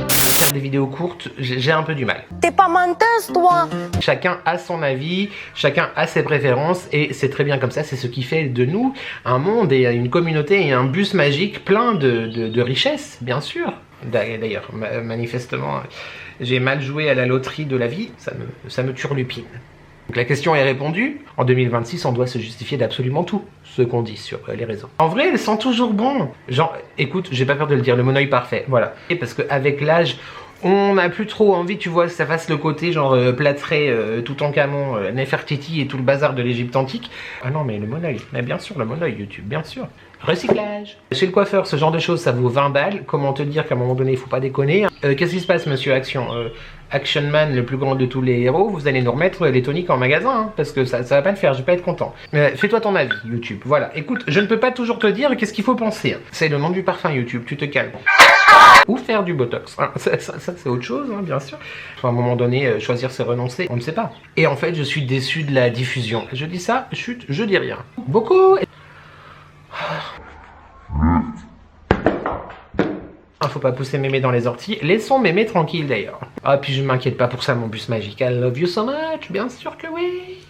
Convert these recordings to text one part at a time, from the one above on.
Faire des vidéos courtes, j'ai un peu du mal. T'es pas menteuse, toi. Chacun a son avis, chacun a ses préférences et c'est très bien comme ça, c'est ce qui fait de nous un monde et une communauté et un bus magique plein de richesses, bien sûr. D'ailleurs, manifestement, j'ai mal joué à la loterie de la vie, ça me turlupine. Donc la question est répondue. En 2026, on doit se justifier d'absolument tout ce qu'on dit sur les réseaux. En vrai, elles sont toujours bon. Genre, écoute, j'ai pas peur de le dire, le monoeil parfait, voilà. Et parce qu'avec l'âge, on n'a plus trop envie, tu vois, que ça fasse le côté genre plâtré, Toutankhamon, Nefertiti et tout le bazar de l'Égypte antique. Ah non, mais le monoeil, mais bien sûr, le monoeil YouTube, bien sûr. Recyclage. Chez le coiffeur, ce genre de choses, ça vaut 20 balles. Comment te dire qu'à un moment donné, il faut pas déconner. Qu'est-ce qui se passe, monsieur Action Action Man, le plus grand de tous les héros, vous allez nous remettre les toniques en magasin, hein, parce que ça va pas le faire, je vais pas être content. Fais-toi ton avis, YouTube. Voilà, écoute, je ne peux pas toujours te dire qu'est-ce qu'il faut penser. Hein. C'est le nom du parfum, YouTube, tu te calmes. Ou faire du Botox. Hein. Ça c'est autre chose, hein, bien sûr. Enfin, à un moment donné, choisir c'est renoncer, on ne sait pas. Et en fait, je suis déçu de la diffusion. Je dis ça, chut, je dis rien. Beaucoup. Faut pas pousser mémé dans les orties. Laissons mémé tranquille d'ailleurs. Ah, puis je m'inquiète pas pour ça, mon bus magique. I love you so much. Bien sûr que oui.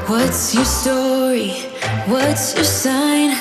What's your story? What's your sign?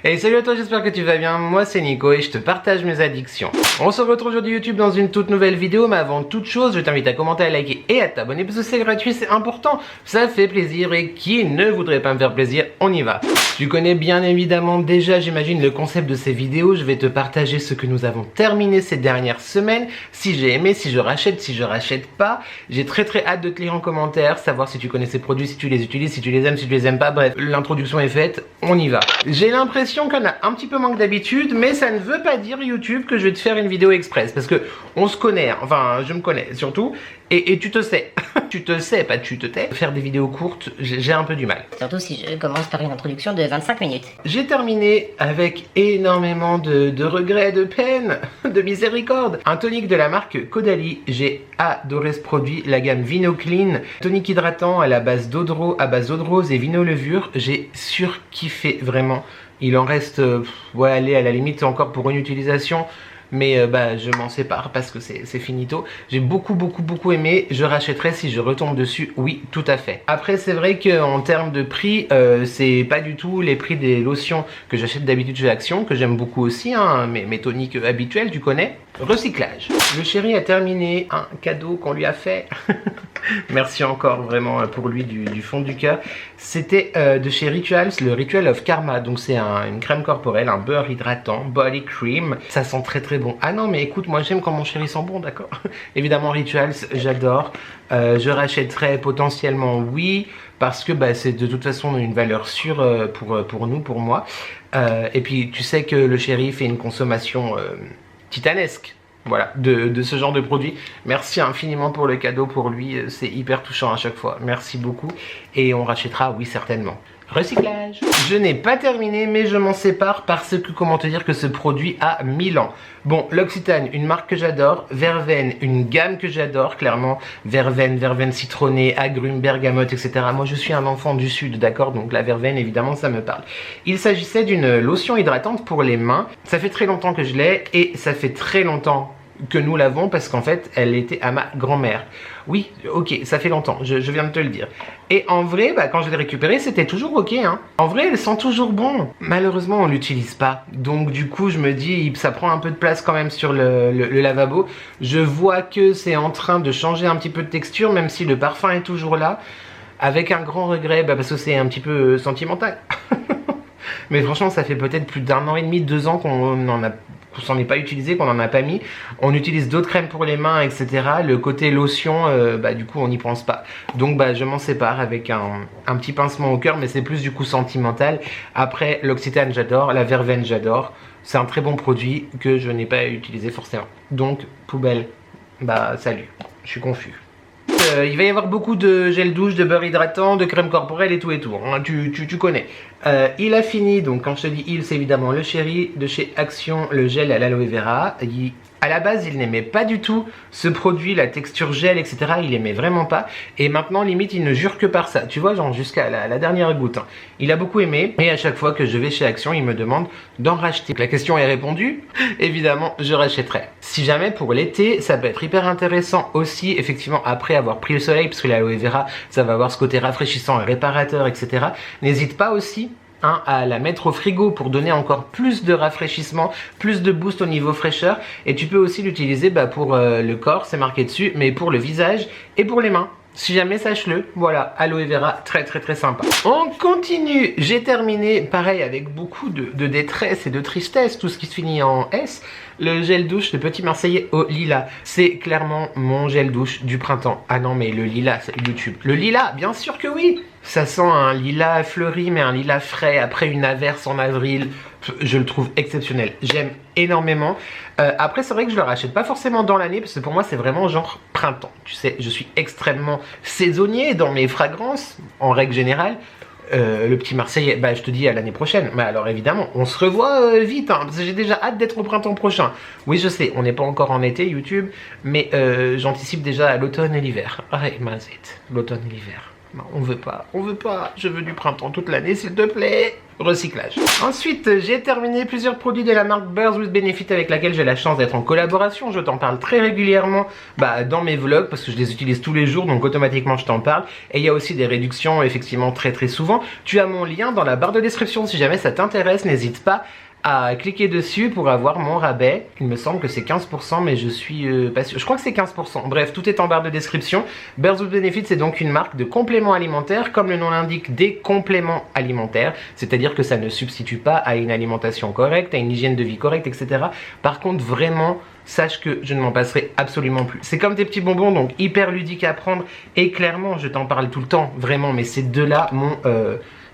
Et salut à toi, j'espère que tu vas bien, moi c'est Nico et je te partage mes addictions. On se retrouve aujourd'hui YouTube dans une toute nouvelle vidéo, mais avant toute chose, je t'invite à commenter, à liker et à t'abonner parce que c'est gratuit, c'est important, ça fait plaisir et qui ne voudrait pas me faire plaisir, on y va. Tu connais bien évidemment déjà, j'imagine, le concept de ces vidéos, je vais te partager ce que nous avons terminé ces dernières semaines, si j'ai aimé, si je rachète pas, j'ai très hâte de te lire en commentaire, savoir si tu connais ces produits, si tu les utilises, si tu les aimes, si tu les aimes pas, bref, l'introduction est faite, on y va. J'ai l'impression qu'on a un petit peu manque d'habitude, mais ça ne veut pas dire YouTube que je vais te faire une vidéo express, parce que on se connaît, enfin je me connais surtout, et tu te sais, tu te sais, pas tu te tais, faire des vidéos courtes, j'ai un peu du mal. Surtout si je commence par une introduction de 25 minutes. J'ai terminé avec énormément de regrets, de peine, de miséricorde. Un tonique de la marque Caudalie, j'ai adoré ce produit, la gamme Vino Clean, tonique hydratant à la base d'eau de rose et vino levure, j'ai surkiffé vraiment. Il en reste, ouais, allez, à la limite encore pour une utilisation, mais bah, je m'en sépare parce que c'est finito. J'ai beaucoup aimé, je rachèterai si je retombe dessus, oui, tout à fait. Après, c'est vrai qu'en termes de prix, c'est pas du tout les prix des lotions que j'achète d'habitude chez Action, que j'aime beaucoup aussi, hein, mes toniques habituels, tu connais. Recyclage. Le chéri a terminé un cadeau qu'on lui a fait. Merci encore vraiment pour lui du fond du cœur. C'était de chez Rituals, le Ritual of Karma. Donc c'est une crème corporelle, un beurre hydratant, body cream. Ça sent très bon. Ah non mais écoute, moi j'aime quand mon chéri sent bon, d'accord. Évidemment Rituals, j'adore. Je rachèterai potentiellement, oui, parce que bah, c'est de toute façon une valeur sûre pour nous, pour moi. Et puis tu sais que le chéri fait une consommation titanesque. Voilà, de ce genre de produit. Merci infiniment pour le cadeau pour lui, c'est hyper touchant à chaque fois. Merci beaucoup et on rachètera, oui, certainement. Recyclage. Je n'ai pas terminé mais je m'en sépare parce que, comment te dire que ce produit a 1000 ans. Bon, l'Occitane, une marque que j'adore. Verveine, une gamme que j'adore, clairement. Verveine citronnée, agrumes, bergamote, etc. Moi, je suis un enfant du sud, d'accord? Donc la verveine, évidemment, ça me parle. Il s'agissait d'une lotion hydratante pour les mains. Ça fait très longtemps que je l'ai et ça fait très longtemps que nous l'avons parce qu'en fait elle était à ma grand-mère. Oui, ok, ça fait longtemps, je viens de te le dire. Et en vrai, bah, quand je l'ai récupéré, c'était toujours ok, hein. En vrai, elle sent toujours bon. Malheureusement, on l'utilise pas. Donc du coup, je me dis, ça prend un peu de place quand même sur le lavabo. Je vois que c'est en train de changer un petit peu de texture, même si le parfum est toujours là. Avec un grand regret, bah, parce que c'est un petit peu sentimental. Mais franchement, ça fait peut-être plus d'1 an et demi, 2 ans qu'on s'en est pas utilisé, qu'on n'en a pas mis. On utilise d'autres crèmes pour les mains, etc. Le côté lotion, bah, du coup, on n'y pense pas. Donc, bah, je m'en sépare avec un petit pincement au cœur, mais c'est plus du coup sentimental. Après, l'Occitane, j'adore. La Verveine, j'adore. C'est un très bon produit que je n'ai pas utilisé forcément. Donc, poubelle. Bah, salut. Je suis confus. Il va y avoir beaucoup de gel douche, de beurre hydratant, de crème corporelle et tout hein, tu connais. Il a fini, donc quand je te dis il, c'est évidemment le chéri de chez Action, le gel à l'aloe vera. À la base, il n'aimait pas du tout ce produit, la texture gel, etc. Il aimait vraiment pas. Et maintenant, limite, il ne jure que par ça. Tu vois, genre jusqu'à la dernière goutte. Hein. Il a beaucoup aimé. Et à chaque fois que je vais chez Action, il me demande d'en racheter. La question est répondue. Évidemment, je rachèterai. Si jamais pour l'été, ça peut être hyper intéressant aussi, effectivement, après avoir pris le soleil, parce que l'aloe vera, ça va avoir ce côté rafraîchissant et réparateur, etc. N'hésite pas aussi à la mettre au frigo pour donner encore plus de rafraîchissement, plus de boost au niveau fraîcheur. Et tu peux aussi l'utiliser pour le corps, c'est marqué dessus, mais pour le visage et pour les mains. Si jamais, sache-le, voilà, aloe vera, très très très sympa. On continue, j'ai terminé, pareil, avec beaucoup de détresse et de tristesse, tout ce qui se finit en S. Le gel douche, le Petit Marseillais au lilas, c'est clairement mon gel douche du printemps. Ah non mais le lilas, c'est YouTube. Le lilas, bien sûr que oui. Ça sent un lilas fleuri, mais un lilas frais, après une averse en avril. Je le trouve exceptionnel, j'aime énormément. Après c'est vrai que je le rachète pas forcément dans l'année, parce que pour moi c'est vraiment genre printemps. Tu sais, je suis extrêmement saisonnier dans mes fragrances, en règle générale. Le Petit Marseillais, bah je te dis à l'année prochaine. Mais alors évidemment, on se revoit vite, hein, parce que j'ai déjà hâte d'être au printemps prochain. Oui je sais, on n'est pas encore en été YouTube, mais j'anticipe déjà à l'automne et l'hiver. Ouais, mazette, l'automne et l'hiver. Non, on veut pas, je veux du printemps toute l'année s'il te plaît. Recyclage. Ensuite, j'ai terminé plusieurs produits de la marque Burt's with Benefit avec laquelle j'ai la chance d'être en collaboration. Je t'en parle très régulièrement dans mes vlogs parce que je les utilise tous les jours, donc automatiquement je t'en parle. Et il y a aussi des réductions effectivement très souvent. Tu as mon lien dans la barre de description si jamais ça t'intéresse, n'hésite pas à cliquer dessus pour avoir mon rabais. Il me semble que c'est 15%, mais je suis pas sûr. Je crois que c'est 15%. Bref, tout est en barre de description. Burt's with Benefit, c'est donc une marque de compléments alimentaires, comme le nom l'indique, des compléments alimentaires. C'est-à-dire que ça ne substitue pas à une alimentation correcte, à une hygiène de vie correcte, etc. Par contre, vraiment, sache que je ne m'en passerai absolument plus. C'est comme des petits bonbons, donc hyper ludique à prendre. Et clairement, je t'en parle tout le temps, vraiment. Mais c'est de là mon...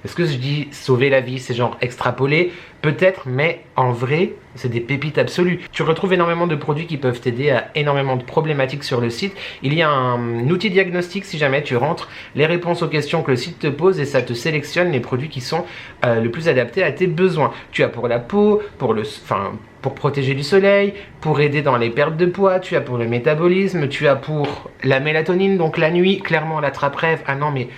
Est-ce que je dis sauver la vie, c'est genre extrapoler? Peut-être, mais en vrai, c'est des pépites absolues. Tu retrouves énormément de produits qui peuvent t'aider à énormément de problématiques sur le site. Il y a un outil diagnostic si jamais tu rentres les réponses aux questions que le site te pose et ça te sélectionne les produits qui sont le plus adaptés à tes besoins. Tu as pour la peau, pour protéger du soleil, pour aider dans les pertes de poids, tu as pour le métabolisme, tu as pour la mélatonine, donc la nuit, clairement l'attrape-rêve. Ah non mais...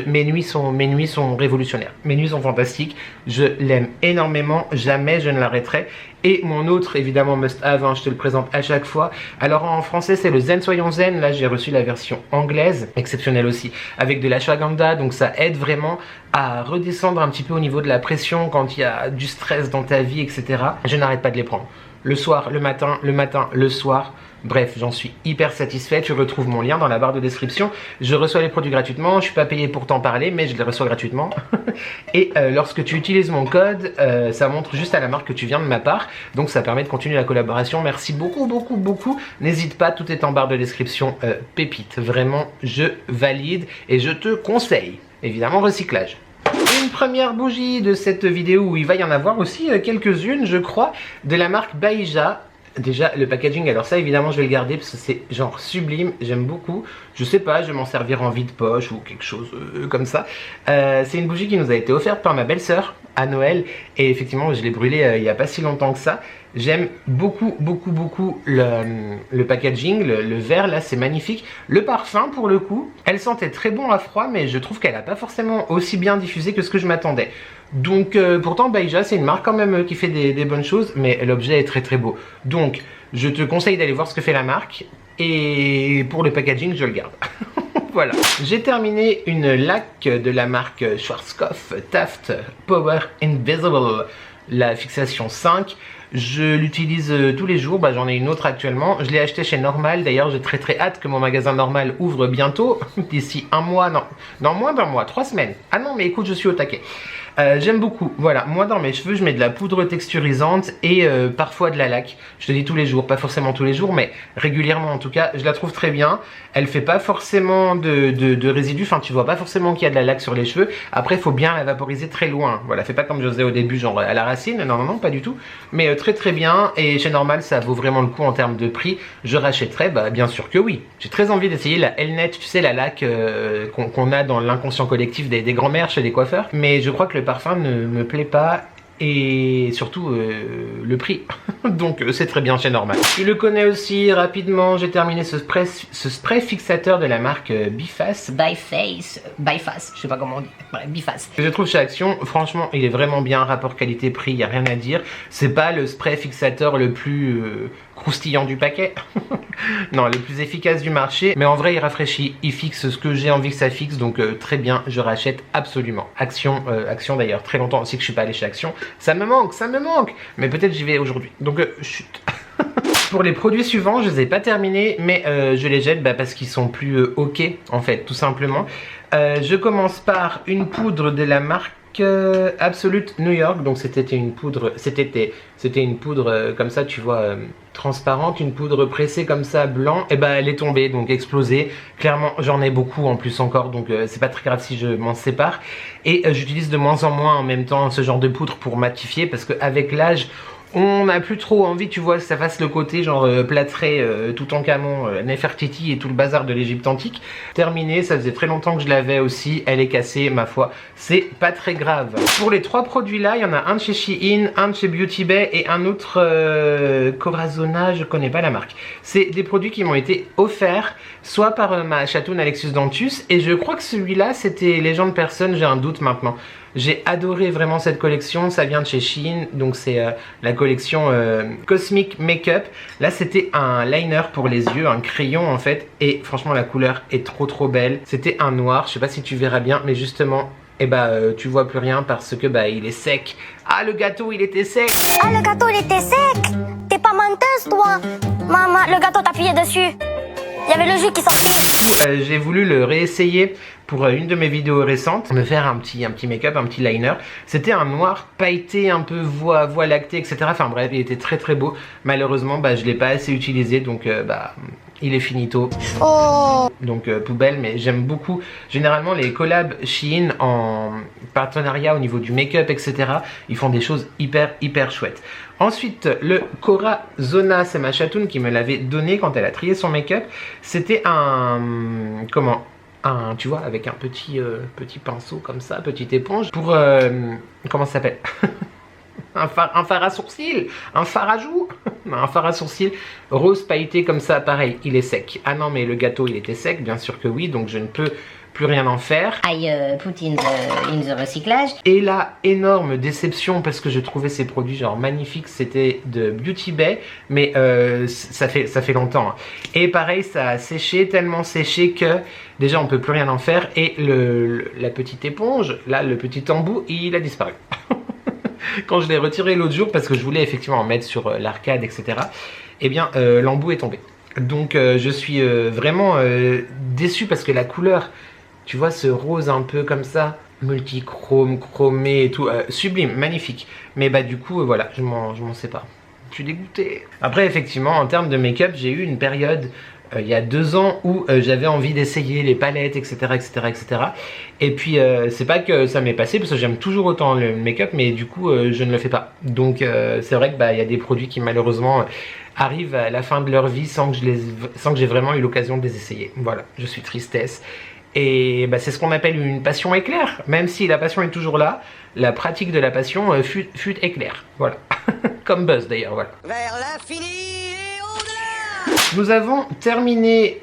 mes nuits sont révolutionnaires, mes nuits sont fantastiques, je l'aime énormément, jamais je ne l'arrêterai. Et mon autre évidemment must-have, hein, je te le présente à chaque fois. Alors en français c'est le Zen Soyons Zen, là j'ai reçu la version anglaise, exceptionnelle aussi, avec de l'ashwagandha, donc ça aide vraiment à redescendre un petit peu au niveau de la pression quand il y a du stress dans ta vie, etc. Je n'arrête pas de les prendre. Le soir, le matin, le soir. Bref, j'en suis hyper satisfait. Tu retrouves mon lien dans la barre de description. Je reçois les produits gratuitement. Je suis pas payé pour t'en parler, mais je les reçois gratuitement. Et lorsque tu utilises mon code, ça montre juste à la marque que tu viens de ma part. Donc ça permet de continuer la collaboration. Merci beaucoup. N'hésite pas, tout est en barre de description. Pépite, vraiment, je valide et je te conseille. Évidemment, recyclage. Une première bougie de cette vidéo où il va y en avoir aussi quelques-unes, je crois, de la marque Baïja. Déjà le packaging, alors ça évidemment je vais le garder parce que c'est genre sublime, j'aime beaucoup. Je sais pas, je vais m'en servir en vide-poche ou quelque chose comme ça. C'est une bougie qui nous a été offerte par ma belle-sœur à Noël et effectivement je l'ai brûlée il y a pas si longtemps que ça. J'aime beaucoup le packaging, le verre là c'est magnifique. Le parfum pour le coup, elle sentait très bon à froid mais je trouve qu'elle n'a pas forcément aussi bien diffusé que ce que je m'attendais. Donc pourtant Baïja c'est une marque quand même qui fait des bonnes choses mais l'objet est très beau. Donc je te conseille d'aller voir ce que fait la marque et pour le packaging je le garde. Voilà. J'ai terminé une laque de la marque Schwarzkopf Taft Power Invisible, la fixation 5. Je l'utilise tous les jours, j'en ai une autre actuellement. Je l'ai acheté chez Normal, d'ailleurs j'ai très hâte que mon magasin Normal ouvre bientôt. D'ici un mois, non moins d'un mois, 3 semaines. Ah non mais écoute je suis au taquet. J'aime beaucoup, voilà, moi dans mes cheveux je mets de la poudre texturisante et parfois de la laque. Je te dis tous les jours, pas forcément tous les jours mais régulièrement en tout cas, je la trouve très bien. Elle fait pas forcément de résidus, enfin tu vois pas forcément qu'il y a de la laque sur les cheveux. Après il faut bien la vaporiser très loin, voilà, fais pas comme je faisais au début genre à la racine, non pas du tout. Mais très bien et chez Normal ça vaut vraiment le coup en termes de prix. Je rachèterai, bien sûr que oui. J'ai très envie d'essayer la Elnet, tu sais la laque qu'on a dans l'inconscient collectif des grands-mères chez les coiffeurs. Mais je crois que le parfum ne me plaît pas et surtout le prix. Donc c'est très bien chez Normal. Tu le connais aussi rapidement, j'ai terminé ce spray fixateur de la marque Biface. Byface, je sais pas comment on dit. Bref, Biface. Je trouve chez Action, franchement, il est vraiment bien, rapport qualité-prix, il n'y a rien à dire. C'est pas le spray fixateur le plus croustillant du paquet. Non, le plus efficace du marché. Mais en vrai, il rafraîchit, il fixe ce que j'ai envie que ça fixe. Donc très bien, je rachète absolument. Action d'ailleurs, très longtemps aussi que je suis pas allé chez Action. Ça me manque. Mais peut-être j'y vais aujourd'hui. Donc chut. Pour les produits suivants, je les ai pas terminés, mais je les jette parce qu'ils sont plus ok, en fait, tout simplement. Je commence par une poudre de la marque Absolute New York. Donc c'était une poudre, comme ça, tu vois, transparente, une poudre pressée comme ça, blanc. Et elle est tombée, donc explosée. Clairement, j'en ai beaucoup en plus encore, donc c'est pas très grave si je m'en sépare. Et j'utilise de moins en moins en même temps ce genre de poudre pour matifier, parce qu'avec l'âge, on n'a plus trop envie, tu vois, que ça fasse le côté genre plâtré, Toutankhamon, Nefertiti et tout le bazar de l'Égypte antique. Terminé, ça faisait très longtemps que je l'avais aussi, elle est cassée, ma foi, c'est pas très grave. Pour les 3 produits là, il y en a un de chez Shein, un de chez Beauty Bay et un autre Corazona, je connais pas la marque. C'est des produits qui m'ont été offerts, soit par ma chatoune Alexis Dantus, et je crois que celui-là c'était Légende Personne, j'ai un doute maintenant. J'ai adoré vraiment cette collection, ça vient de chez Shein, donc c'est la collection Cosmic Makeup. Là c'était un liner pour les yeux, un crayon en fait, et franchement la couleur est trop belle. C'était un noir, je sais pas si tu verras bien, mais justement, tu vois plus rien parce que il est sec. Ah, le gâteau il était sec. Ah, le gâteau il était sec. T'es pas menteuse toi. Maman, le gâteau t'appuyait dessus. Il y avait le jus qui sortait. J'ai voulu le réessayer pour une de mes vidéos récentes, me faire un petit make-up, un petit liner. C'était un noir pailleté, un peu voie lactée, etc. Enfin bref, il était très beau. Malheureusement, je l'ai pas assez utilisé, donc il est finito. Oh. Donc poubelle, mais j'aime beaucoup. Généralement, les collabs Shein en partenariat au niveau du make-up, etc. Ils font des choses hyper chouettes. Ensuite, le Corazona, c'est ma chatoune qui me l'avait donné quand elle a trié son make-up. C'était tu vois, avec un petit pinceau comme ça, petite éponge, pour, comment ça s'appelle? un fard à sourcils, un fard à joues, un fard à sourcils rose pailleté comme ça, pareil, il est sec. Ah non, mais le gâteau, il était sec, bien sûr que oui, donc je ne peux plus rien en faire. I put in the recyclage. Et la énorme déception, parce que je trouvais ces produits genre magnifiques, c'était de Beauty Bay, mais ça fait longtemps. Hein. Et pareil, ça a séché, tellement séché que déjà on peut plus rien en faire. Et la petite éponge, là, le petit embout, il a disparu. Quand je l'ai retiré l'autre jour, parce que je voulais effectivement en mettre sur l'arcade, etc. Eh bien, l'embout est tombé. Donc je suis vraiment déçu parce que la couleur, tu vois, ce rose un peu comme ça, multichrome, chromé et tout, sublime, magnifique. Mais du coup, voilà, je m'en sépare. Je suis dégoûté. Après, effectivement, en termes de make-up, j'ai eu une période, il y a 2 ans, où j'avais envie d'essayer les palettes, etc. Et puis, c'est pas que ça m'est passé, parce que j'aime toujours autant le make-up, mais du coup, je ne le fais pas. Donc, c'est vrai que il y a des produits qui, malheureusement, arrivent à la fin de leur vie sans que j'ai vraiment eu l'occasion de les essayer. Voilà, je suis tristesse. Et c'est ce qu'on appelle une passion éclair. Même si la passion est toujours là, la pratique de la passion fut éclair. Voilà. Comme Buzz d'ailleurs, voilà. Vers l'infini et au-delà. Nous avons terminé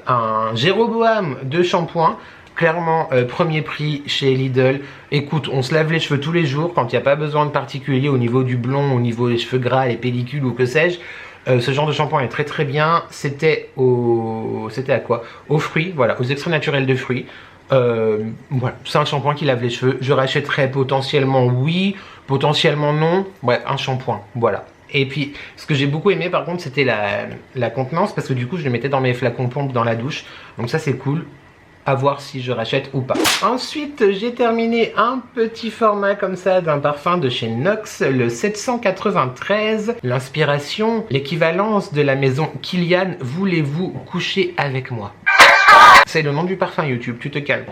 un Jéroboam de shampoing. Clairement, premier prix chez Lidl. Écoute, on se lave les cheveux tous les jours quand il n'y a pas besoin de particulier au niveau du blond, au niveau des cheveux gras, les pellicules ou que sais-je. Ce genre de shampoing est très bien. C'était à quoi? Aux fruits, voilà, aux extraits naturels de fruits. Voilà, c'est un shampoing qui lave les cheveux. Je rachèterais potentiellement oui, potentiellement non. Bref, un shampoing, voilà. Et puis, ce que j'ai beaucoup aimé par contre, c'était la contenance, parce que du coup, je le mettais dans mes flacons pompe dans la douche. Donc ça, c'est cool. À voir si je rachète ou pas. Ensuite, j'ai terminé un petit format comme ça d'un parfum de chez Nox, le 793. L'inspiration, l'équivalence de la maison Kilian, voulez-vous coucher avec moi? C'est le nom du parfum YouTube, tu te calmes.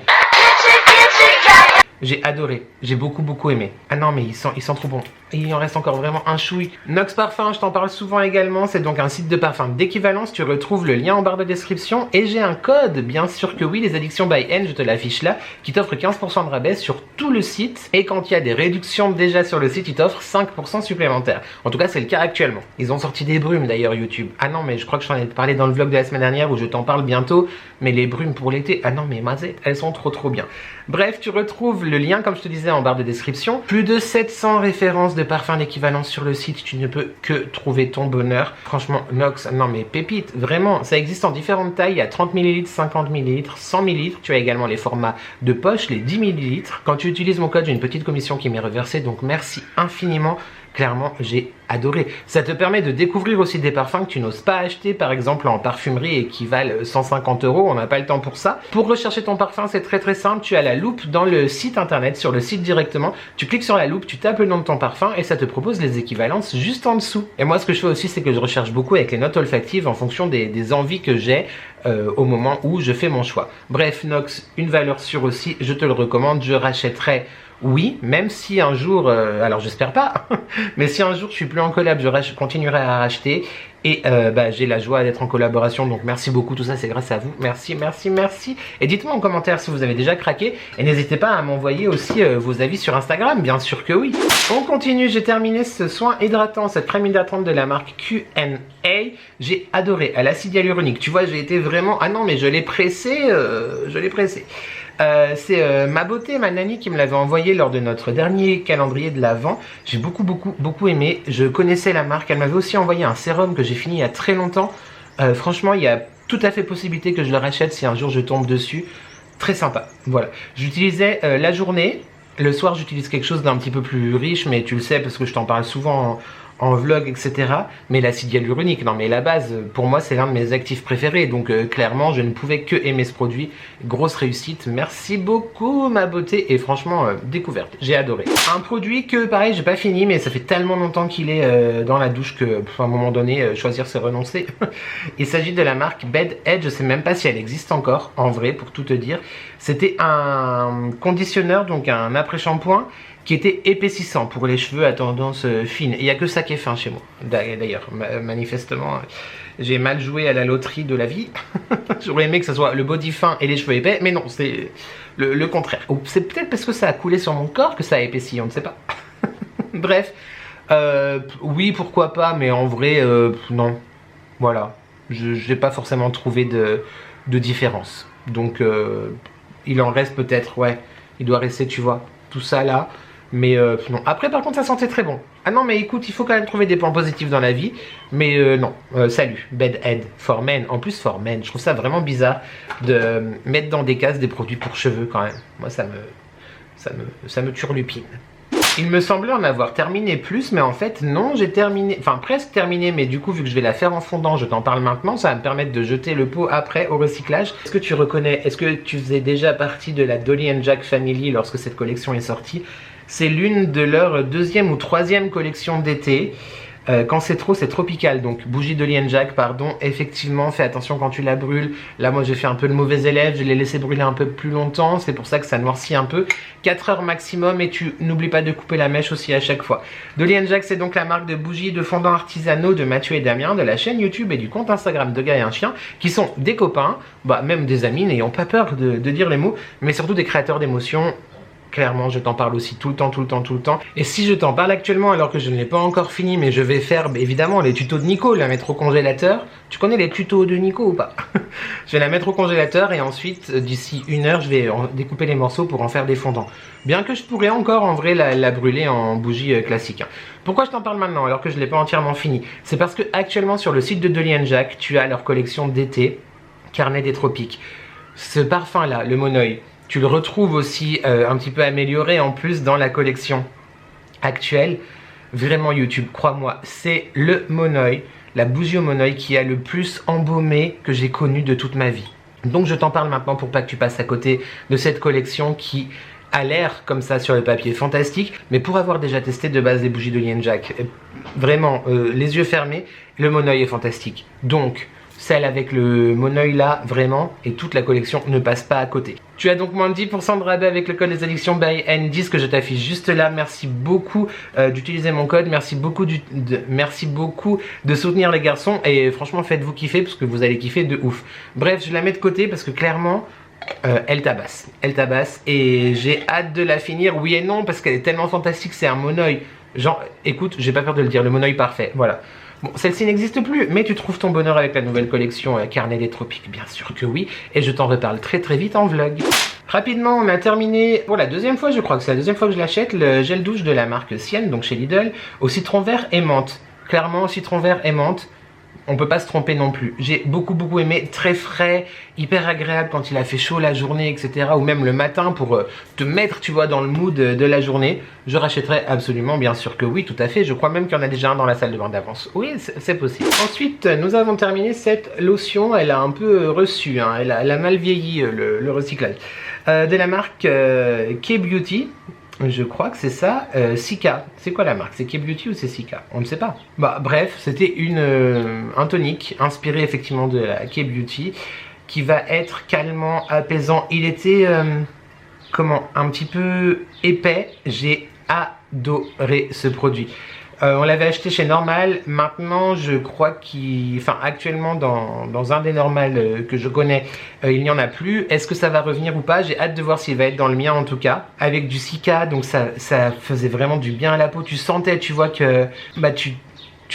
J'ai adoré, j'ai beaucoup aimé. Ah non mais ils sont trop bons. Et il en reste encore vraiment un chouï. Nox Parfum, je t'en parle souvent également, c'est donc un site de parfum d'équivalence, tu retrouves le lien en barre de description et j'ai un code, bien sûr que oui, les addictions by N, je te l'affiche là, qui t'offre 15% de rabais sur tout le site et quand il y a des réductions déjà sur le site, ils t'offrent 5% supplémentaires. En tout cas, c'est le cas actuellement. Ils ont sorti des brumes d'ailleurs YouTube. Ah non, mais je crois que je t'en ai parlé dans le vlog de la semaine dernière où je t'en parle bientôt, mais les brumes pour l'été, ah non mais mazette, elles sont trop bien. Bref, tu retrouves le lien comme je te disais en barre de description. Plus de 700 références de parfums d'équivalence sur le site, tu ne peux que trouver ton bonheur. Franchement, Nox, non mais pépite, vraiment, ça existe en différentes tailles, il y a 30 ml, 50 ml, 100 ml, tu as également les formats de poche, les 10 ml. Quand tu utilises mon code, j'ai une petite commission qui m'est reversée, donc merci infiniment. Clairement, j'ai adoré. Ça te permet de découvrir aussi des parfums que tu n'oses pas acheter, par exemple en parfumerie et qui valent 150 €. On n'a pas le temps pour ça. Pour rechercher ton parfum, c'est très simple. Tu as la loupe dans le site internet, sur le site directement. Tu cliques sur la loupe, tu tapes le nom de ton parfum et ça te propose les équivalences juste en dessous. Et moi, ce que je fais aussi, c'est que je recherche beaucoup avec les notes olfactives en fonction des envies que j'ai au moment où je fais mon choix. Bref, Nox, une valeur sûre aussi. Je te le recommande. Je rachèterai. Oui, même si un jour, alors j'espère pas, mais si un jour je suis plus en collab, je continuerai à racheter et j'ai la joie d'être en collaboration, donc merci beaucoup, tout ça c'est grâce à vous, merci. Et dites-moi en commentaire si vous avez déjà craqué et n'hésitez pas à m'envoyer aussi vos avis sur Instagram, bien sûr que oui. On continue, j'ai terminé ce soin hydratant, cette crème hydratante de la marque Q&A, j'ai adoré, à l'acide hyaluronique, tu vois j'ai été vraiment, ah non mais je l'ai pressé. C'est ma beauté, ma nanny qui me l'avait envoyé lors de notre dernier calendrier de l'Avent. J'ai beaucoup aimé. Je connaissais la marque. Elle m'avait aussi envoyé un sérum que j'ai fini il y a très longtemps. Franchement, il y a tout à fait possibilité que je le rachète si un jour je tombe dessus. Très sympa. Voilà. J'utilisais la journée. Le soir, j'utilise quelque chose d'un petit peu plus riche, mais tu le sais parce que je t'en parle souvent en vlog, etc. Mais l'acide hyaluronique, non mais la base, pour moi c'est l'un de mes actifs préférés, donc clairement je ne pouvais que aimer ce produit. Grosse réussite, merci beaucoup ma beauté, et franchement découverte, j'ai adoré. Un produit que pareil j'ai pas fini, mais ça fait tellement longtemps qu'il est dans la douche que à un moment donné choisir c'est renoncer. Il s'agit de la marque Bed Edge, je sais même pas si elle existe encore en vrai pour tout te dire. C'était un conditionneur, donc un après-shampoing qui était épaississant pour les cheveux à tendance fine. Il n'y a que ça qui est fin chez moi. D'ailleurs, manifestement, j'ai mal joué à la loterie de la vie. J'aurais aimé que ce soit le body fin et les cheveux épais, mais non, c'est le contraire. C'est peut-être parce que ça a coulé sur mon corps que ça a épaissi, on ne sait pas. Bref, oui, pourquoi pas, mais en vrai, non. Voilà, je n'ai pas forcément trouvé de différence. Donc, il en reste peut-être, ouais, il doit rester, tu vois, tout ça là. Mais non. Après par contre ça sentait très bon. Ah non mais écoute, il faut quand même trouver des points positifs dans la vie. Mais non, salut, Bed Head, for men. En plus for men, je trouve ça vraiment bizarre de mettre dans des cases des produits pour cheveux quand même. Moi ça me turlupine. Il me semblait en avoir terminé plus, mais en fait non, j'ai terminé, enfin presque terminé, mais du coup vu que je vais la faire en fondant, je t'en parle maintenant, ça va me permettre de jeter le pot après au recyclage. Est-ce que tu reconnais, est-ce que tu faisais déjà partie de la Dolly & Jack Family lorsque cette collection est sortie? C'est l'une de leurs deuxième ou troisième collection d'été. Quand c'est trop, c'est tropical. Donc bougie Dolly & Jack, pardon. Effectivement, fais attention quand tu la brûles. Là, moi, j'ai fait un peu le mauvais élève. Je l'ai laissé brûler un peu plus longtemps. C'est pour ça que ça noircit un peu. 4 heures maximum. Et tu n'oublies pas de couper la mèche aussi à chaque fois. Dolly & Jack, c'est donc la marque de bougies de fondants artisanaux de Mathieu et Damien, de la chaîne YouTube et du compte Instagram de Gars et un chien, qui sont des copains, même des amis, n'ayant pas peur de dire les mots, mais surtout des créateurs d'émotions. Clairement, je t'en parle aussi tout le temps. Et si je t'en parle actuellement alors que je ne l'ai pas encore fini, mais je vais faire évidemment les tutos de Nico, la mettre au congélateur. Tu connais les tutos de Nico ou pas? Je vais la mettre au congélateur et ensuite, d'ici 1 heure, je vais découper les morceaux pour en faire des fondants. Bien que je pourrais encore en vrai la brûler en bougie classique. Pourquoi je t'en parle maintenant alors que je ne l'ai pas entièrement fini? C'est parce que actuellement sur le site de Dolly & Jack, tu as leur collection d'été, Carnet des Tropiques. Ce parfum là, le Monoï, tu le retrouves aussi un petit peu amélioré en plus dans la collection actuelle. Vraiment YouTube, crois-moi, c'est le Monoï, la bougie au Monoï qui a le plus embaumé que j'ai connu de toute ma vie. Donc je t'en parle maintenant pour pas que tu passes à côté de cette collection qui a l'air comme ça sur le papier fantastique, mais pour avoir déjà testé de base des bougies de Dolly & Jack, vraiment les yeux fermés, le Monoï est fantastique. Donc celle avec le Monoï là, vraiment, et toute la collection ne passe pas à côté. Tu as donc moins de 10% de rabais avec le code des addictions by N10 que je t'affiche juste là. Merci beaucoup d'utiliser mon code. Merci beaucoup de soutenir les garçons. Et franchement, faites-vous kiffer parce que vous allez kiffer de ouf. Bref, je la mets de côté parce que clairement, elle tabasse. Elle tabasse. Et j'ai hâte de la finir. Oui et non, parce qu'elle est tellement fantastique. C'est un monoeil. Genre, écoute, j'ai pas peur de le dire, le monoeil parfait. Voilà. Bon, celle-ci n'existe plus, mais tu trouves ton bonheur avec la nouvelle collection Carnet des Tropiques, bien sûr que oui, et je t'en reparle très très vite en vlog. Rapidement, on a terminé pour la deuxième fois, je crois que c'est la deuxième fois que je l'achète, le gel douche de la marque Sienne, donc chez Lidl, au citron vert et menthe. Clairement, citron vert et menthe, on peut pas se tromper non plus. J'ai beaucoup aimé, très frais, hyper agréable quand il a fait chaud la journée, etc. Ou même le matin pour te mettre, tu vois, dans le mood de la journée. Je rachèterai absolument, bien sûr que oui, tout à fait. Je crois même qu'il y en a déjà un dans la salle de bain d'avance. Oui, c'est possible. Ensuite, nous avons terminé cette lotion. Elle a un peu reçu, hein. Elle a mal vieilli, le recyclage. De la marque K-Beauty. Je crois que c'est ça, Sika. C'est quoi la marque? C'est K-Beauty ou c'est Sika? On ne sait pas. Bah bref, c'était un tonique inspiré effectivement de la K-Beauty qui va être calmant, apaisant. Il était, comment, un petit peu épais. J'ai adoré ce produit. On l'avait acheté chez Normal, maintenant je crois actuellement dans un des Normal que je connais, il n'y en a plus. Est-ce que ça va revenir ou pas? J'ai hâte de voir s'il va être dans le mien en tout cas. Avec du Sika, donc ça faisait vraiment du bien à la peau. Tu sentais, tu vois que bah, tu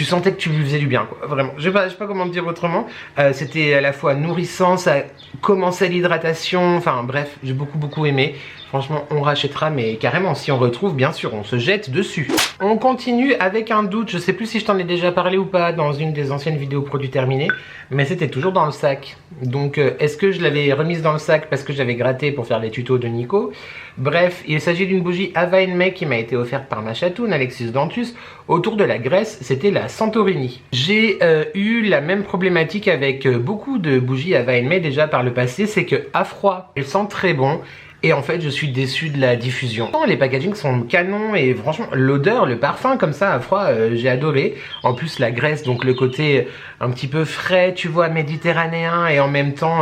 sentais que tu lui faisais du bien, quoi. Vraiment. Je sais pas comment te dire autrement. C'était à la fois nourrissant, ça commençait l'hydratation. Enfin bref, j'ai beaucoup aimé. Franchement, on rachètera, mais carrément, si on retrouve, bien sûr, on se jette dessus. On continue avec un doute. Je sais plus si je t'en ai déjà parlé ou pas dans une des anciennes vidéos produits terminés, mais c'était toujours dans le sac. Donc, est-ce que je l'avais remise dans le sac parce que j'avais gratté pour faire les tutos de Nico? Bref, il s'agit d'une bougie Ava May qui m'a été offerte par ma chatoune, Alexis Dantus. Autour de la Grèce, c'était la Santorini. J'ai eu la même problématique avec beaucoup de bougies Ava May déjà par le passé, c'est que à froid, elles sentent très bon. Et en fait, je suis déçu de la diffusion. Les packagings sont canons et franchement, l'odeur, le parfum comme ça à froid, j'ai adoré. En plus, la Grèce, donc le côté un petit peu frais, tu vois, méditerranéen et en même temps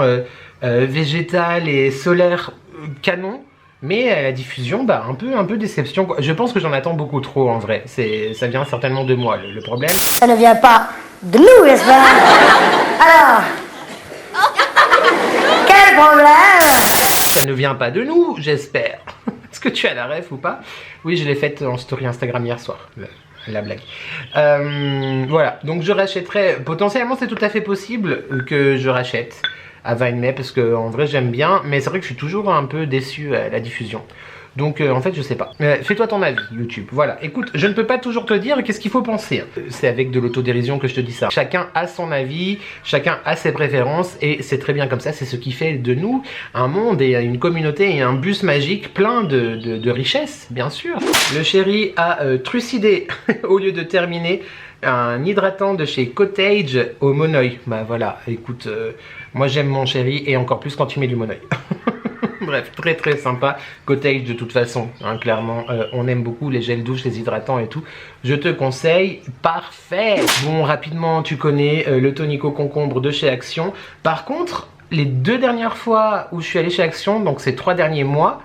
végétal et solaire, canon. Mais la diffusion, bah un peu déception, quoi. Je pense que j'en attends beaucoup trop en vrai. Ça vient certainement de moi, le problème. Ça ne vient pas de nous, n'est-ce pas? Alors, quel problème? Ça ne vient pas de nous, j'espère. Est-ce que tu as la ref ou pas? Oui, je l'ai faite en story Instagram hier soir. La blague. Voilà, donc je rachèterai. Potentiellement, c'est tout à fait possible que je rachète Ava May parce que en vrai j'aime bien, mais c'est vrai que je suis toujours un peu déçu à la diffusion. Donc en fait je sais pas. Fais-toi ton avis YouTube. Voilà, écoute, je ne peux pas toujours te dire qu'est-ce qu'il faut penser. C'est avec de l'autodérision que je te dis ça. Chacun a son avis, chacun a ses préférences et c'est très bien comme ça. C'est ce qui fait de nous un monde et une communauté et un bus magique plein de richesses, bien sûr. Le chéri a trucidé au lieu de terminer un hydratant de chez Cottage au monoeil. Bah voilà, écoute, moi j'aime mon chéri et encore plus quand tu mets du monoeil. Bref, très sympa. Cottage de toute façon, hein, clairement, on aime beaucoup les gels douche, les hydratants et tout. Je te conseille, parfait. Bon, rapidement, tu connais le tonico concombre de chez Action. Par contre, les 2 dernières fois où je suis allé chez Action, donc ces 3 derniers mois,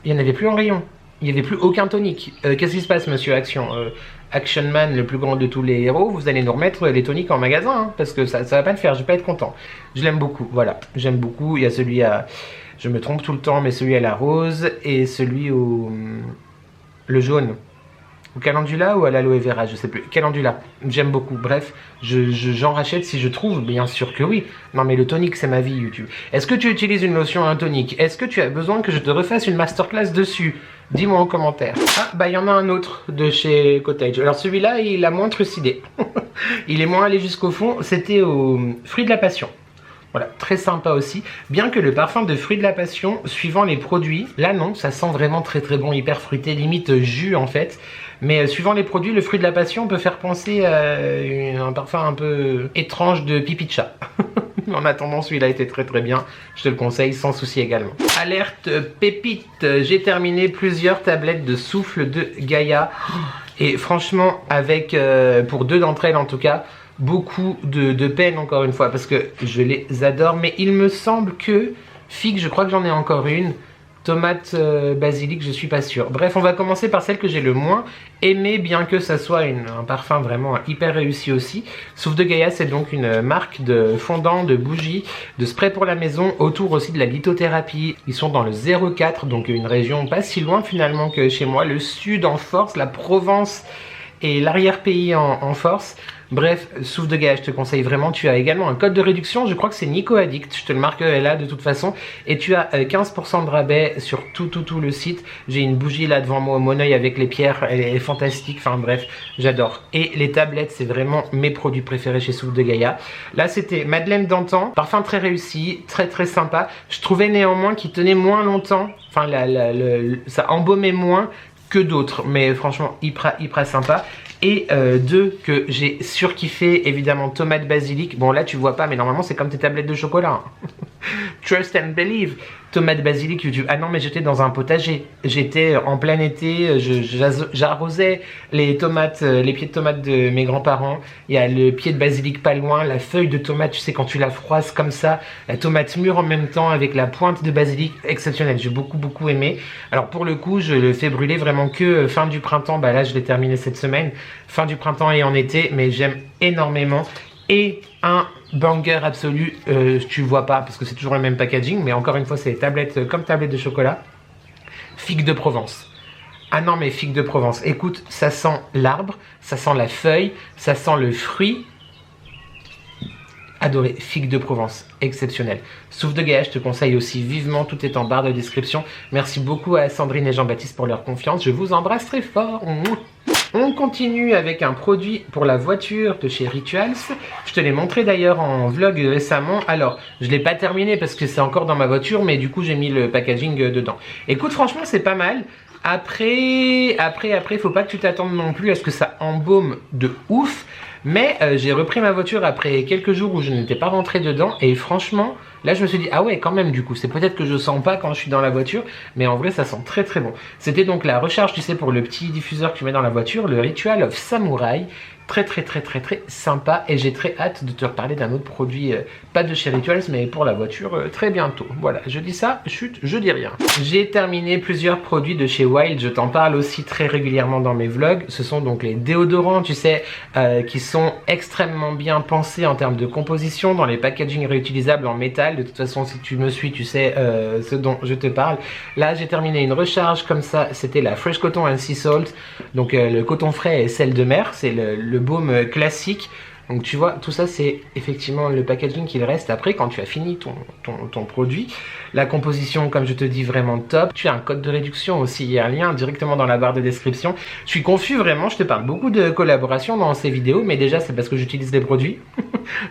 il n'y en avait plus en rayon. Il n'y avait plus aucun tonique. Qu'est-ce qui se passe, monsieur Action? Action Man, le plus grand de tous les héros, vous allez nous remettre les toniques en magasin, hein, parce que ça va pas le faire, je vais pas être content. Je l'aime beaucoup, voilà, j'aime beaucoup. Il y a celui à... Je me trompe tout le temps, mais celui à la rose et celui au... le jaune. Au calendula ou à l'aloe vera, je sais plus. Calendula, j'aime beaucoup. Bref, j'en rachète si je trouve, bien sûr que oui. Non mais le tonique, c'est ma vie YouTube. Est-ce que tu utilises une lotion à un tonique? Est-ce que tu as besoin que je te refasse une masterclass dessus? Dis-moi en commentaire. Ah, bah il y en a un autre de chez Cottage. Alors celui-là, il a moins trucidé. Il est moins allé jusqu'au fond. C'était au fruit de la passion. Voilà, très sympa aussi. Bien que le parfum de fruit de la passion, suivant les produits, là non, ça sent vraiment très bon, hyper fruité, limite jus en fait. Mais suivant les produits, le fruit de la passion peut faire penser à un parfum un peu étrange de pipi de chat. En attendant, celui-là était très bien. Je te le conseille sans souci également. Alerte pépite, j'ai terminé plusieurs tablettes de souffle de Gaïa. Et franchement, avec, pour 2 d'entre elles en tout cas, beaucoup de peine encore une fois parce que je les adore. Mais il me semble que Figue, je crois que j'en ai encore une. Tomate basilic, je suis pas sûre. Bref, on va commencer par celle que j'ai le moins aimée, bien que ça soit un parfum vraiment hyper réussi aussi. Souffle de Gaïa, c'est donc une marque de fondant, de bougies, de spray pour la maison, autour aussi de la lithothérapie. Ils sont dans le 04, donc une région pas si loin finalement que chez moi. Le sud en force, la Provence et l'arrière-pays en force. Bref, Souffle de Gaïa, je te conseille vraiment. Tu as également un code de réduction, je crois que c'est Nico Addict, je te le marquerai là de toute façon. Et tu as 15% de rabais sur tout le site. J'ai une bougie là devant moi au Moneuil avec les pierres, elle est fantastique, enfin bref, j'adore. Et les tablettes, c'est vraiment mes produits préférés chez Souffle de Gaïa. Là, c'était Madeleine d'antan, parfum très réussi, très sympa. Je trouvais néanmoins qu'il tenait moins longtemps, enfin ça embaumait moins que d'autres, mais franchement hyper sympa. Et deux que j'ai surkiffé, évidemment tomate basilic. Bon là tu vois pas, mais normalement c'est comme tes tablettes de chocolat. Trust and believe. Tomate basilic YouTube. Ah non, mais j'étais dans un potager. J'étais en plein été, j'arrosais les tomates, les pieds de tomates de mes grands-parents. Il y a le pied de basilic pas loin, la feuille de tomate, tu sais, quand tu la froisses comme ça, la tomate mûre en même temps avec la pointe de basilic, exceptionnel. J'ai beaucoup aimé. Alors pour le coup, je le fais brûler vraiment que fin du printemps. Bah là, je l'ai terminé cette semaine. Fin du printemps et en été, mais j'aime énormément. Et un banger absolu, tu vois pas parce que c'est toujours le même packaging, mais encore une fois c'est des tablettes comme tablettes de chocolat. Figue de Provence. Ah non mais figue de Provence, écoute, ça sent l'arbre, ça sent la feuille, ça sent le fruit. Adoré, figue de Provence, exceptionnel. Souffle de Gaïa, je te conseille aussi vivement, tout est en barre de description. Merci beaucoup à Sandrine et Jean-Baptiste pour leur confiance, je vous embrasse très fort. On continue avec un produit pour la voiture de chez Rituals. Je te l'ai montré d'ailleurs en vlog récemment. Alors, je ne l'ai pas terminé parce que c'est encore dans ma voiture, mais du coup, j'ai mis le packaging dedans. Écoute, franchement, c'est pas mal. Après, faut pas que tu t'attendes non plus à ce que ça embaume de ouf. Mais j'ai repris ma voiture après quelques jours où je n'étais pas rentré dedans. Et franchement, là je me suis dit, ah ouais quand même du coup, c'est peut-être que je sens pas quand je suis dans la voiture. Mais en vrai ça sent très bon. C'était donc la recharge, tu sais, pour le petit diffuseur que tu mets dans la voiture, le Ritual of Samurai. Très sympa. Et j'ai très hâte de te reparler d'un autre produit, pas de chez Rituals, mais pour la voiture très bientôt. Voilà, je dis ça, chut, je dis rien. J'ai terminé plusieurs produits de chez Wild, je t'en parle aussi très régulièrement dans mes vlogs. Ce sont donc les déodorants, tu sais, qui sont extrêmement bien pensés en termes de composition, dans les packaging réutilisables en métal. De toute façon, si tu me suis, tu sais ce dont je te parle. Là, j'ai terminé une recharge comme ça, c'était la Fresh Cotton and Sea Salt. Donc le coton frais et sel de mer, c'est le baume classique. Donc tu vois, tout ça c'est effectivement le packaging qu'il reste après quand tu as fini ton produit. La composition, comme je te dis, vraiment top. Tu as un code de réduction aussi, il y a un lien directement dans la barre de description. Je suis confus vraiment, je te parle beaucoup de collaboration dans ces vidéos, mais déjà c'est parce que j'utilise les produits.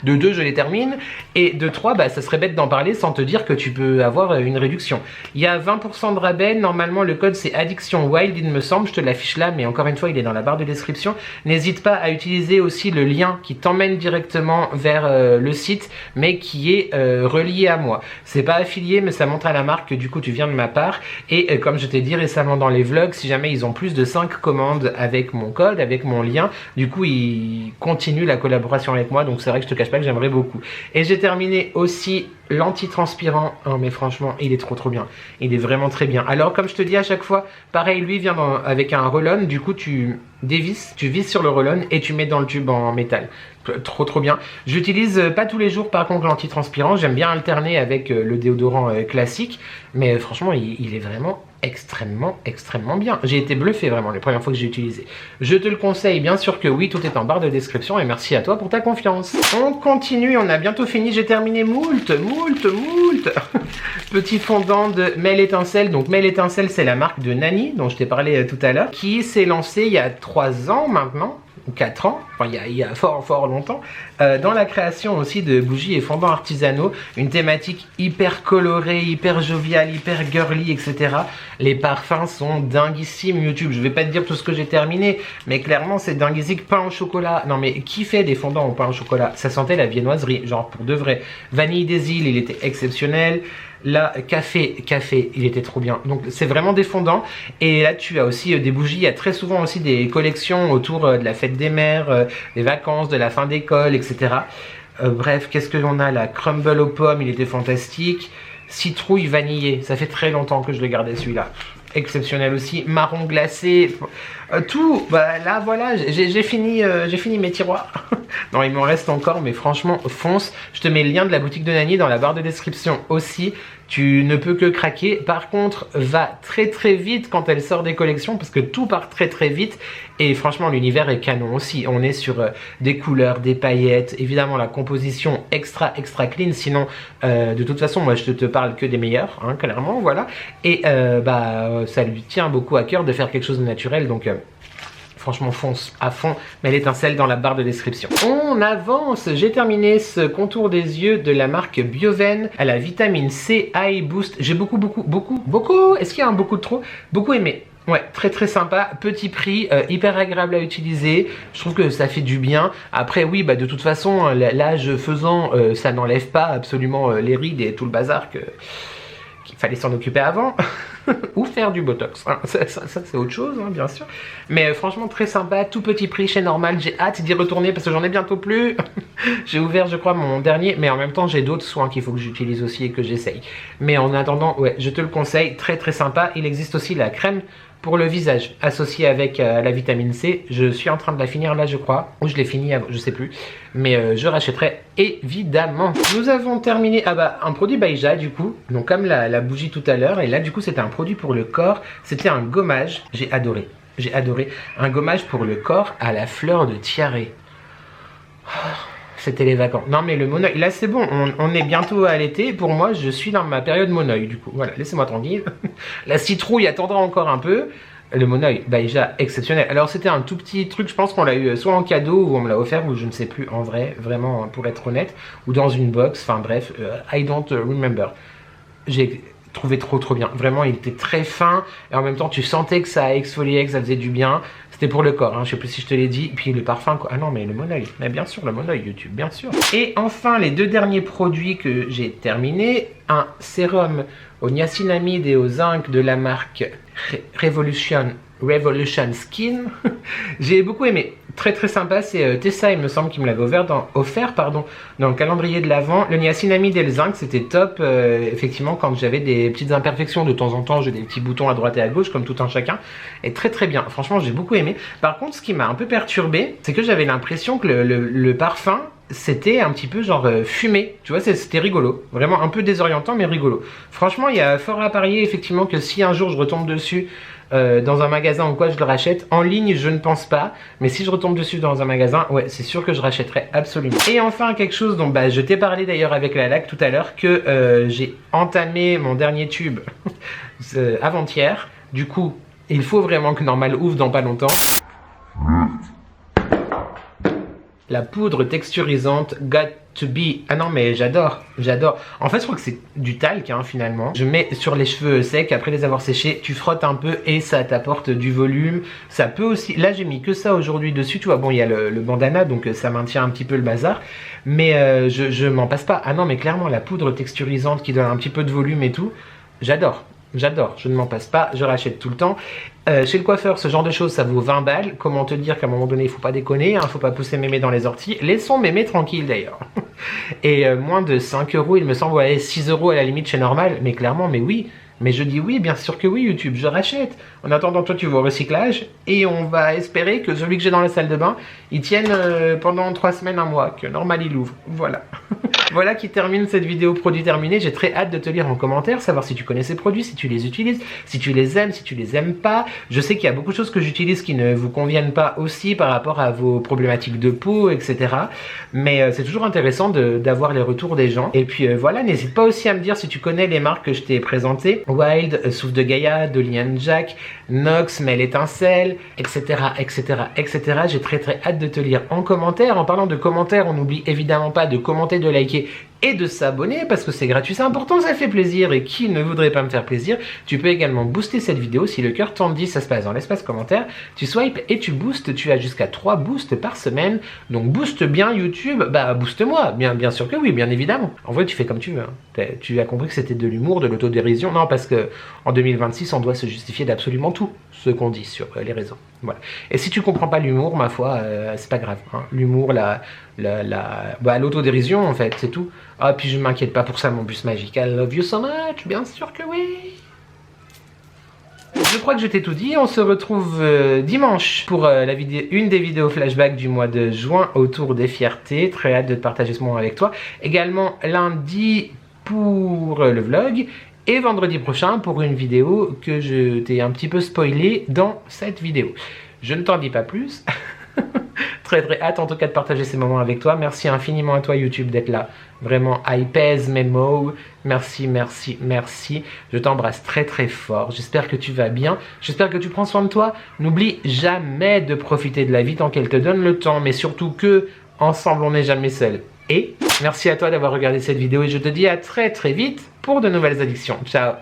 De 2, je les termine. Et de 3, bah, ça serait bête d'en parler sans te dire que tu peux avoir une réduction. Il y a 20% de rabais, normalement le code c'est Addiction Wild, il me semble, je te l'affiche là, mais encore une fois il est dans la barre de description. N'hésite pas à utiliser aussi le lien qui t'emmène directement vers le site, mais qui est relié à moi. C'est pas affilié, mais ça montre à la marque que du coup tu viens de ma part. Et comme je t'ai dit récemment dans les vlogs, si jamais ils ont plus de 5 commandes avec mon code, avec mon lien, du coup ils continuent la collaboration avec moi. Donc c'est vrai que je te cache pas que j'aimerais beaucoup. Et j'ai terminé aussi l'anti-transpirant. Oh mais franchement il est trop bien, il est vraiment très bien. Alors comme je te dis à chaque fois, pareil, lui vient avec un roll-on, du coup tu dévisses, tu visses sur le roll-on et tu mets dans le tube en métal. Trop bien. J'utilise pas tous les jours par contre l'anti-transpirant, j'aime bien alterner avec le déodorant classique, mais franchement il est vraiment extrêmement bien. J'ai été bluffé vraiment les premières fois que j'ai utilisé. Je te le conseille, bien sûr que oui, tout est en barre de description et merci à toi pour ta confiance. On continue, on a bientôt fini, j'ai terminé moult. Petit fondant de Mel Étincelle. Donc Mel Étincelle, c'est la marque de Nani dont je t'ai parlé tout à l'heure, qui s'est lancée il y a 3 ans maintenant. 4 ans, enfin il y a fort longtemps, dans la création aussi de bougies et fondants artisanaux, une thématique hyper colorée, hyper joviale, hyper girly, etc. Les parfums sont dinguissimes YouTube, je vais pas te dire tout ce que j'ai terminé, mais clairement c'est dinguissime. Pain au chocolat, non mais qui fait des fondants au pain au chocolat? Ça sentait la viennoiserie, genre pour de vrai. Vanille des îles, il était exceptionnel. Là, café, il était trop bien. Donc c'est vraiment des fondants. Et là tu as aussi des bougies. Il y a très souvent aussi des collections autour de la fête des mères, des vacances, de la fin d'école, etc. Bref, qu'est-ce que l'on a là? Crumble aux pommes, il était fantastique. citrouille vanillée. Ça fait très longtemps que je le gardais celui-là. Exceptionnel aussi, marron glacé, tout. Bah là voilà, j'ai fini mes tiroirs. Non, il m'en reste encore, mais franchement, fonce. Je te mets le lien de la boutique de Nani dans la barre de description aussi. Tu ne peux que craquer. Par contre, va très très vite quand elle sort des collections parce que tout part très très vite. Et franchement, l'univers est canon aussi. On est sur des couleurs, des paillettes. Évidemment, la composition extra clean. Sinon, de toute façon, moi, je te parle que des meilleurs, hein, clairement, voilà. Et ça lui tient beaucoup à cœur de faire quelque chose de naturel. Donc, franchement, fonce à fond, mais l'étincelle dans la barre de description. On avance, j'ai terminé ce contour des yeux de la marque Bioven à la vitamine C Eye Boost. J'ai beaucoup, est-ce qu'il y a un beaucoup de trop? Beaucoup aimé. Ouais, très très sympa, petit prix, hyper agréable à utiliser, je trouve que ça fait du bien. Après oui, bah de toute façon, l'âge faisant, ça n'enlève pas absolument les rides et tout le bazar qu'il fallait s'en occuper avant. Ou faire du botox, hein. Ça c'est autre chose, hein, bien sûr. Mais franchement très sympa, tout petit prix chez Normal. J'ai hâte d'y retourner parce que j'en ai bientôt plus. J'ai ouvert je crois mon dernier, mais en même temps j'ai d'autres soins qu'il faut que j'utilise aussi et que j'essaye. Mais en attendant, ouais, je te le conseille, très très sympa. Il existe aussi la crème pour le visage associée avec la vitamine C. Je suis en train de la finir là je crois, ou je l'ai fini, je sais plus. Mais je rachèterai évidemment. Nous avons terminé, un produit Baïja du coup. Donc comme la bougie tout à l'heure. Et là du coup c'était un produit pour le corps. C'était un gommage, j'ai adoré. Un gommage pour le corps à la fleur de tiare. C'était les vacances. Non mais le monoeil, là c'est bon, on est bientôt à l'été. Pour moi, je suis dans ma période monoeil du coup. Voilà, laissez-moi tranquille. La citrouille attendra encore un peu. Le monoeil, déjà exceptionnel. Alors c'était un tout petit truc, je pense qu'on l'a eu soit en cadeau ou on me l'a offert ou je ne sais plus en vrai, vraiment pour être honnête. Ou dans une box, enfin bref, I don't remember. J'ai trouvé trop bien. Vraiment, il était très fin et en même temps tu sentais que ça exfoliait, que ça faisait du bien. C'était pour le corps, hein. Je sais plus si je te l'ai dit. Puis le parfum, quoi. Ah non, mais le monoeil. Mais bien sûr, le monoeil YouTube, bien sûr. Et enfin, les deux derniers produits que j'ai terminés. Un sérum au niacinamide et au zinc de la marque Revolution Skin. J'ai beaucoup aimé. Très sympa, c'est Tessa, il me semble, qui me l'avait offert dans le calendrier de l'Avent. Le niacinamide et le zinc, c'était top. Effectivement, quand j'avais des petites imperfections, de temps en temps, j'ai des petits boutons à droite et à gauche, comme tout un chacun. Et très bien. Franchement, j'ai beaucoup aimé. Par contre, ce qui m'a un peu perturbé, c'est que j'avais l'impression que le parfum, c'était un petit peu genre fumé, tu vois, c'était rigolo, vraiment un peu désorientant mais rigolo. Franchement, il y a fort à parier effectivement que si un jour je retombe dessus dans un magasin ou quoi, je le rachète. En ligne, je ne pense pas, mais si je retombe dessus dans un magasin, ouais, c'est sûr que je rachèterai absolument. Et enfin, quelque chose dont je t'ai parlé d'ailleurs avec la LAC tout à l'heure, que j'ai entamé mon dernier tube avant-hier. Du coup, il faut vraiment que Normal ouvre dans pas longtemps. La poudre texturisante Got to Be. Ah non mais j'adore. En fait je crois que c'est du talc hein, finalement. Je mets sur les cheveux secs après les avoir séchés. Tu frottes un peu et ça t'apporte du volume. Ça peut aussi... Là j'ai mis que ça aujourd'hui dessus. Tu vois bon il y a le bandana donc ça maintient un petit peu le bazar. Mais je m'en passe pas. Ah non mais clairement la poudre texturisante qui donne un petit peu de volume et tout. J'adore, je ne m'en passe pas, je rachète tout le temps. Chez le coiffeur, ce genre de choses, ça vaut 20 balles. Comment te dire qu'à un moment donné, il faut pas déconner, hein, faut pas pousser mémé dans les orties. Laissons mémé tranquille d'ailleurs. Et moins de 5 euros, il me semble, ouais, 6 euros à la limite chez Normal. Mais clairement, mais oui. Mais je dis oui, bien sûr que oui, YouTube, je rachète. En attendant, toi, tu vas au recyclage. Et on va espérer que celui que j'ai dans la salle de bain, il tienne pendant 3 semaines, 1 mois. Que Normal, il ouvre. Voilà. Voilà qui termine cette vidéo produit terminée. J'ai très hâte de te lire en commentaire, savoir si tu connais ces produits, si tu les utilises, si tu les aimes, si tu les aimes pas. Je sais qu'il y a beaucoup de choses que j'utilise qui ne vous conviennent pas aussi par rapport à vos problématiques de peau, etc. Mais c'est toujours intéressant d'avoir les retours des gens. Et puis voilà, n'hésite pas aussi à me dire si tu connais les marques que je t'ai présentées. Wild, Souffle de Gaïa, Dolly & Jack, Nox, Mel Étincelle, etc. J'ai très hâte de te lire en commentaire. En parlant de commentaires, on n'oublie évidemment pas de commenter, de liker et de s'abonner parce que c'est gratuit, c'est important, ça fait plaisir et qui ne voudrait pas me faire plaisir. Tu peux également booster cette vidéo si le cœur t'en dit, ça se passe dans l'espace commentaire. Tu swipes et tu boostes, tu as jusqu'à 3 boosts par semaine. Donc booste bien YouTube, booste-moi, bien sûr que oui, bien évidemment. En vrai tu fais comme tu veux, hein. Tu as compris que c'était de l'humour, de l'autodérision. Non, parce que en 2026 on doit se justifier d'absolument tout ce qu'on dit sur les réseaux. Voilà. Et si tu comprends pas l'humour, ma foi, c'est pas grave. Hein. L'humour, l'autodérision, en fait, c'est tout. Ah, puis je m'inquiète pas pour ça, mon bus magique. I love you so much, bien sûr que oui. Je crois que je t'ai tout dit. On se retrouve dimanche pour une des vidéos flashback du mois de juin autour des fiertés. Très hâte de te partager ce moment avec toi. Également lundi pour le vlog. Et vendredi prochain pour une vidéo que je t'ai un petit peu spoilée dans cette vidéo. Je ne t'en dis pas plus. Très hâte en tout cas de partager ces moments avec toi. Merci infiniment à toi YouTube d'être là. Vraiment, I pèse mes mots. Merci. Je t'embrasse très fort. J'espère que tu vas bien. J'espère que tu prends soin de toi. N'oublie jamais de profiter de la vie tant qu'elle te donne le temps. Mais surtout que, ensemble, on n'est jamais seul. Et merci à toi d'avoir regardé cette vidéo et je te dis à très vite pour de nouvelles addictions. Ciao.